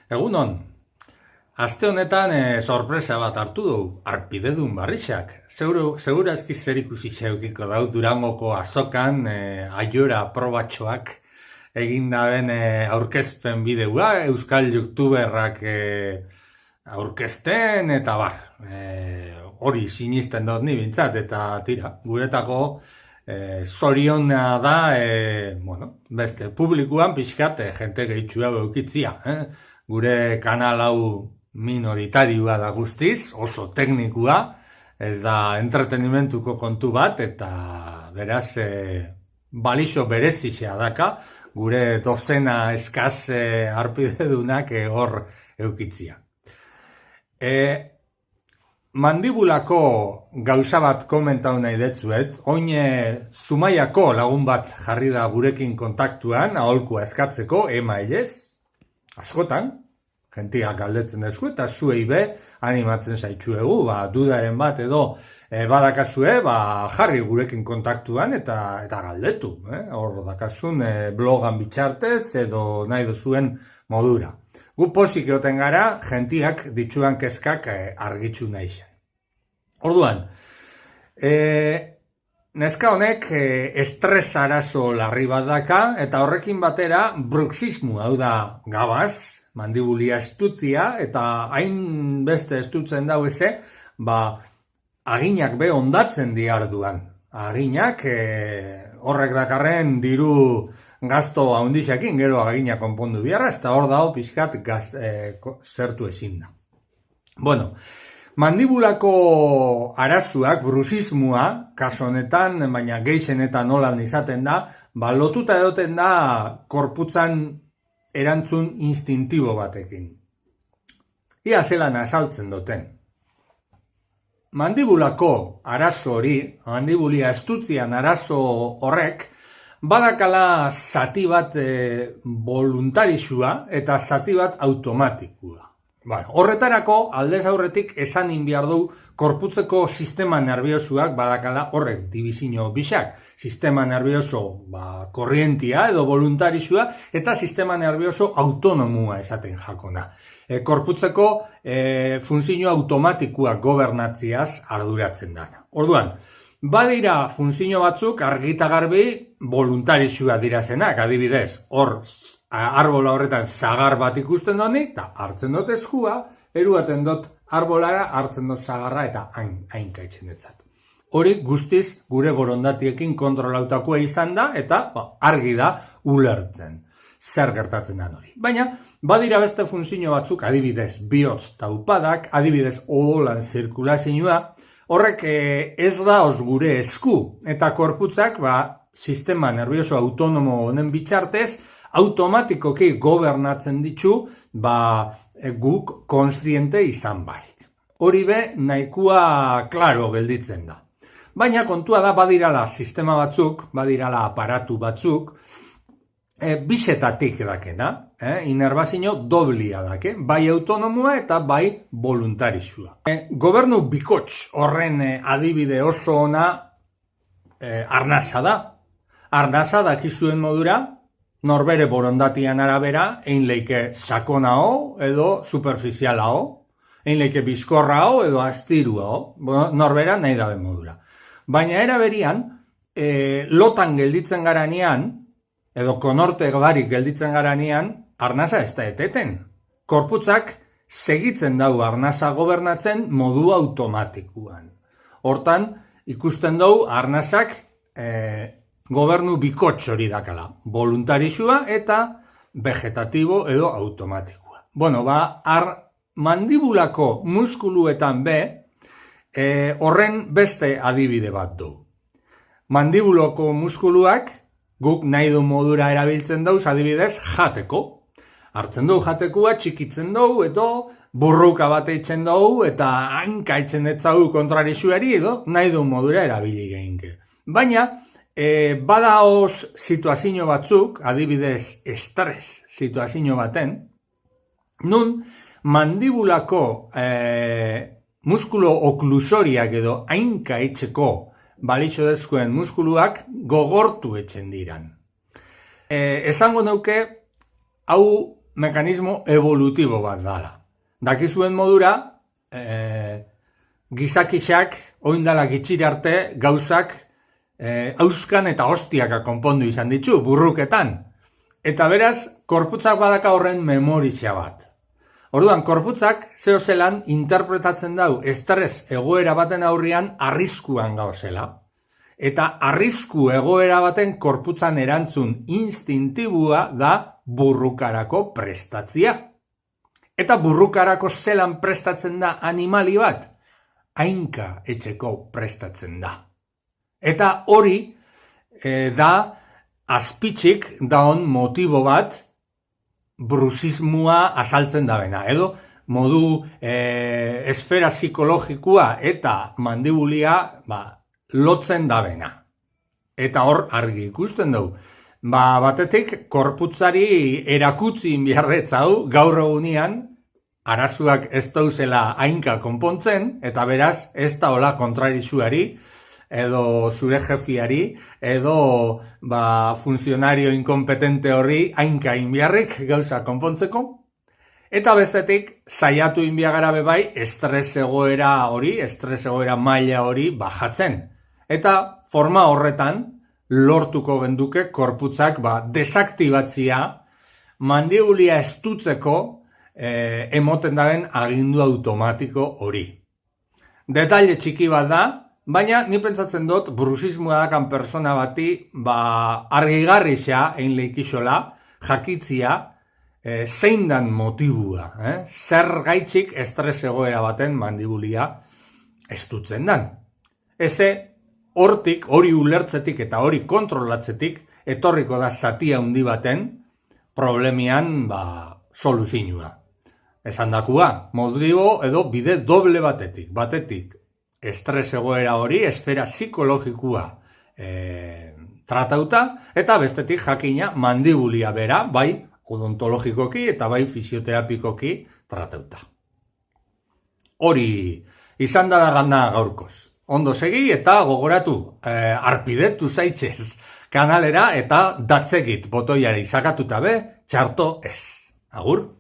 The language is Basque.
Egunon, aste honetan sorpresa bat hartu du, Arpidedun Barrixak. Segurazki zer ikusi xeukiko dauz Durangoko azokan aiora probatxoak egin daben aurkezpen bideua, euskal youtuberrak aurkezten eta bar. Hori sinisten dut ni bintzat eta tira, guretako zoriona da, beste publikuan pixkat jente gehitxua beukitzia. Gure kanal hau minoritarioa da guztiz, oso teknikua, ez da entretenimentuko kontu bat, eta beraz balixo berezixea daka, gure dozena eskaz arpidedunak hor eukitzia. Mandibulako gauza bat komentau nahi detzuet, oin Zumaiako lagun bat jarri da gurekin kontaktuan, aholkua eskatzeko, emailez, askotan, jentia galdetzen dezu eta zuei be animatzen zaitxuegu, dudaren bat edo badakazue, jarri gurekin kontaktuan eta galdetu. Hor dakazun blogan bitxartez edo nahi duzuen modura. Gu posik egoten gara, jentiak ditxuan kezkak argitzu nahi zen. Orduan, neska honek estres arazo larri bat daka, eta horrekin batera bruxismo, hau da gabaz, mandibulia estutzia, eta hain beste estutzen dau eze, aginak be ondatzen diarduan. Aginak horrek dakarren diru gazto haundixekin, gero aginak konpondu biharra, eta hor dago pixkat zertu ezin da. Bueno, mandibulako arazuak, brusismoa, kaso honetan, baina gehixenetan nolan izaten da, lotuta edoten da korputzan erantzun instintibo batekin. Ia zelan azaltzen duten. Mandibulako arazo hori, mandibulia estutzian arazo horrek, badakala zati bat voluntarizua eta zati bat automatikua. Horretarako, aldez aurretik esan behar du korputzeko sistema nerviosuak badakala horrek dibizio bisak. Sistema nervioso korrientia edo voluntarizua eta sistema nervioso autonomua esaten jakona. Korputzeko funtzio automatikoa gobernatziaz arduratzen dana. Orduan, badira funtzio batzuk argita garbi voluntarizua dirazenak, adibidez, hor arbola horretan zagar bat ikusten donik, eta hartzen dut eskua, eruaten dut arbolara, hartzen dut zagarra eta hainka etxenetzat. Hori guztiz gure borondatiekin kontrolautakoa izan da, eta argi da ulertzen. Zer gertatzen da hori. Baina, badira beste funtzio batzuk, adibidez bihotz taupadak, adibidez odolan zirkulazioa, horrek ez da os gure esku, eta korputzak sistema nervioso autonomo honen bitxartez, automatikoki gobernatzen ditzu, guk konstiente izan barik. Hori be, nahikoa klaro gelditzen da. Baina kontua da badirala sistema batzuk, badirala aparatu batzuk, bisetatik dakena, inerbazio doblia dake, bai autonomoa eta bai voluntarizua. Gobernu bikots horren adibide oso ona arnasa da. Arnasa dakizuen modura, norbere borondatian arabera, egin leike sakonao edo superficialao, egin leike bizkorrao edo astirua, norbera nahi dabe modura. Baina eraberian, lotan gelditzen garanean, edo konorte barik gelditzen garanean, arnasa ez da eteten. Korputzak segitzen dau arnasa gobernatzen modu automatikuan. Hortan, ikusten dugu arnasak gobernu bikots hori dakala, voluntarizua eta vegetatibo edo automatikoa. Mandibulako muskuluetan horren beste adibide bat du. Mandibuloko muskuluak guk nahi du modura erabiltzen dauz adibidez jateko. Hartzen dugu jatekua, txikitzen dugu, edo burruka bat eitzen dugu, eta hanka eitzen etzau kontrarizuari edo nahi du modura erabili geinke. Baina, bada os situazio batzuk, adibidez estres situazio baten, nun mandibulako muskulo oklusoriak edo hainka etxeko balixo dezkoen muskuluak gogortu etxen diran. Esango nuke, hau mekanismo evolutibo bat dala. Dakizuen modura, gizakixak oindala gitxire arte gauzak auskan eta hostiaka konpondu izan ditu, burruketan. Eta beraz, korputzak badaka horren memoritza bat. Orduan, korputzak zelan interpretatzen dau estres egoera baten aurrian arriskuan gauzela. Eta arrisku egoera baten korputzan erantzun instintibua da burrukarako prestatzia. Eta burrukarako zelan prestatzen da animali bat? Hainka etxeko prestatzen da. Eta hori da azpitzik daon motibo bat brusismoa azaltzen dabena. Edo modu esfera psikologikoa eta mandibulia lotzen dabena. Eta hor argi ikusten dugu. Batetik, korputzari erakutzi inbiarretzau gaur egunean, arazoak ez dauzela hainka konpontzen, eta beraz, ez da hola kontrarizuari, edo zure jefiari, edo funtzionario inkompetente horri hainka inbiarrik gauza konpontzeko. Eta bestetik, saiatu inbiagara bebai, estres egoera maila hori bajatzen. Eta forma horretan, lortuko genduke korputzak desaktibatzia mandibulia estutzeko emoten daren agindu automatiko hori. Detaile txiki bat da, baina ni pentsatzen dut brusismoa dakan persona bati argigarrixa egin leikixola jakitzia zein dan motibua, zer gaitxik estres egoera baten mandibulia estutzen dan. Hortik, hori ulertzetik eta hori kontrolatzetik, etorriko da zatia handi baten problemian soluzioa. Esan dakua, motibo edo bide doble batetik. Batetik, estres egoera hori, esfera psikologikoa tratauta, eta bestetik jakina mandibulia bera, bai odontologikoki eta bai fisioterapikoki tratauta. Hori izan da gana gaurkoz. Ondo segi eta gogoratu, arpidetu zaitxez kanalera eta datzegit botoiari sakatuta be, txarto ez. Agur!